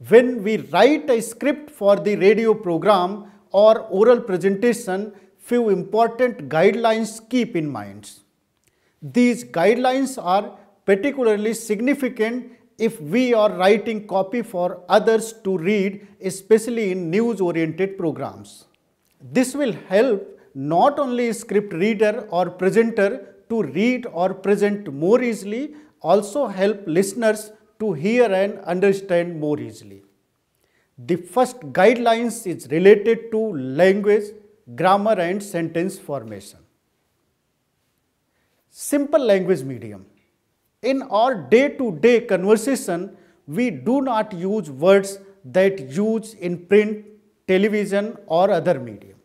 When we write a script for the radio program or oral presentation, few important guidelines keep in mind. These guidelines are particularly significant if we are writing copy for others to read, especially in news-oriented programs. This will help not only script reader or presenter to read or present more easily, also help listeners to hear and understand more easily. The first guidelines is related to language, grammar and sentence formation. Simple language medium. In our day-to-day conversation, we do not use words that used in print, television or other medium.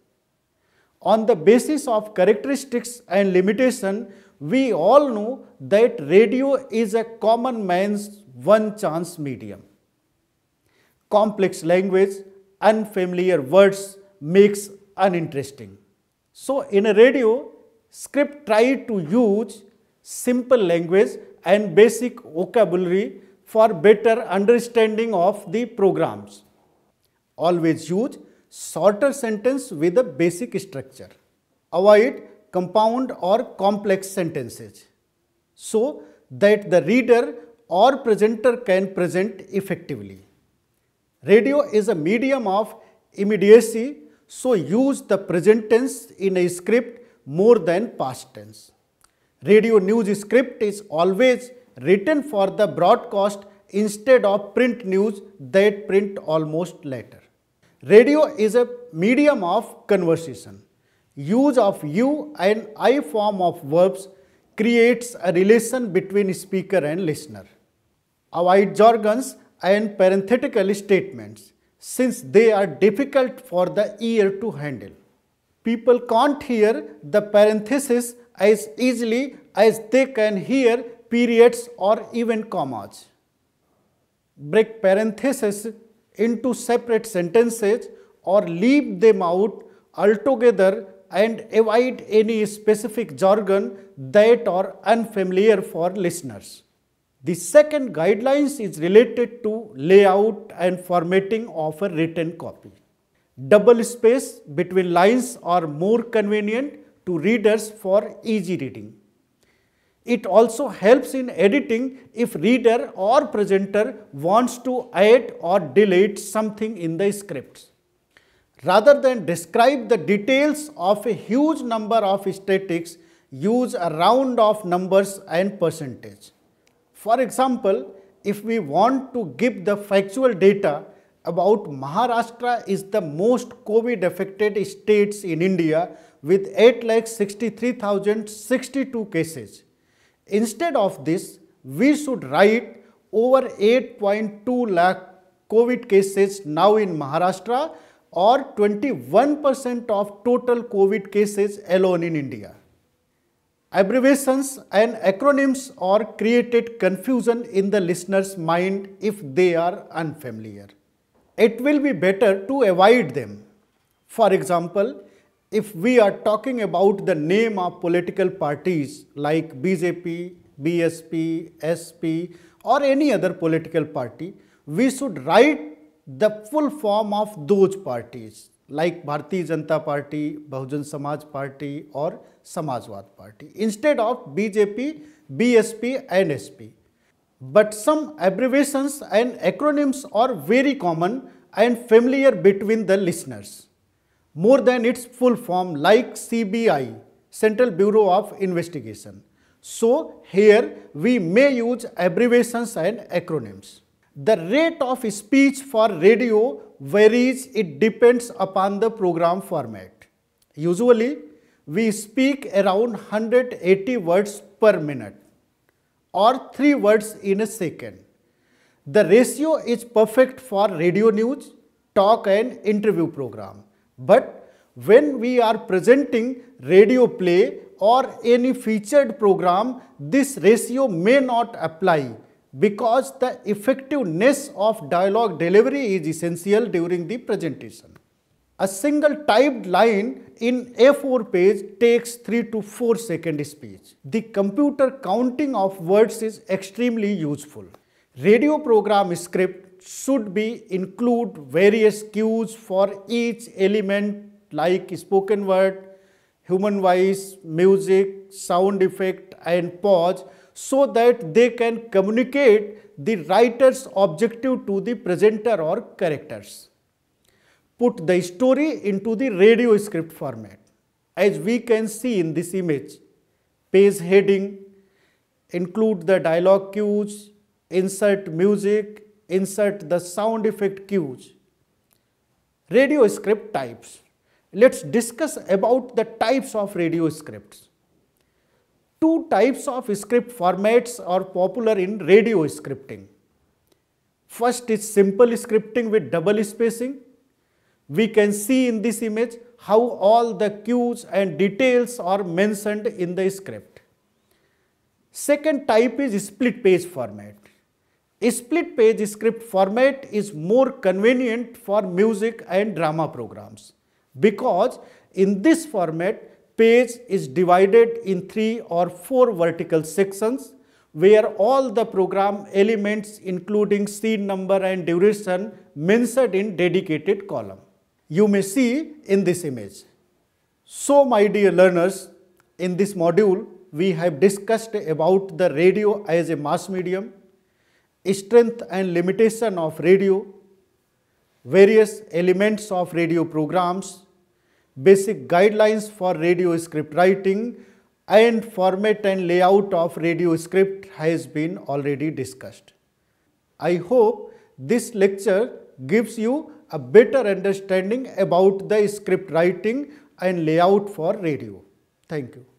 On the basis of characteristics and limitation, we all know that radio is a common man's one chance medium. Complex language, unfamiliar words makes uninteresting. So in a radio, script try to use simple language and basic vocabulary for better understanding of the programs. Always use shorter sentence with a basic structure. Avoid compound or complex sentences so that the reader or presenter can present effectively. Radio is a medium of immediacy, so use the present tense in a script more than past tense. Radio news script is always written for the broadcast instead of print news that print almost later. Radio is a medium of conversation. Use of you and I form of verbs creates a relation between speaker and listener. Avoid jargons and parenthetical statements since they are difficult for the ear to handle. People can't hear the parenthesis as easily as they can hear periods or even commas. Break parentheses into separate sentences or leave them out altogether and avoid any specific jargon that are unfamiliar for listeners. The second guidelines is related to layout and formatting of a written copy. Double space between lines are more convenient to readers for easy reading. It also helps in editing if reader or presenter wants to add or delete something in the scripts. Rather than describe the details of a huge number of statistics, use a round of numbers and percentage. For example, if we want to give the factual data about Maharashtra is the most COVID affected states in India with 8,63,062 cases. Instead of this, we should write over 8.2 lakh COVID cases now in Maharashtra or 21% of total COVID cases alone in India. Abbreviations and acronyms are created confusion in the listener's mind if they are unfamiliar. It will be better to avoid them. For example, if we are talking about the name of political parties like BJP, BSP, SP or any other political party, we should write the full form of those parties like Bharatiya Janata Party, Bahujan Samaj Party or Samajwad Party instead of BJP, BSP and SP. But some abbreviations and acronyms are very common and familiar between the listeners, more than its full form like CBI, Central Bureau of Investigation. So here we may use abbreviations and acronyms. The rate of speech for radio varies, it depends upon the program format. Usually, we speak around 180 words per minute or 3 words in a second. The ratio is perfect for radio news, talk and interview program. But when we are presenting radio play or any featured program, this ratio may not apply because the effectiveness of dialogue delivery is essential during the presentation. A single typed line in A4 page takes 3 to 4 second speech. The computer counting of words is extremely useful. Radio program script should be include various cues for each element like spoken word, human voice, music, sound effect and pause, so that they can communicate the writer's objective to the presenter or characters. Put the story into the radio script format. As we can see in this image, page heading, include the dialogue cues, insert music, insert the sound effect cues. Radio script types. Let's discuss about the types of radio scripts. Two types of script formats are popular in radio scripting. First is simple scripting with double spacing. We can see in this image how all the cues and details are mentioned in the script. Second type is split page format. A split page script format is more convenient for music and drama programs because in this format page is divided in 3 or 4 vertical sections where all the program elements including scene number and duration mentioned in dedicated column. You may see in this image. So my dear learners, in this module we have discussed about the radio as a mass medium, strength and limitation of radio, various elements of radio programs, basic guidelines for radio script writing and format and layout of radio script has been already discussed. I hope this lecture gives you a better understanding about the script writing and layout for radio. Thank you.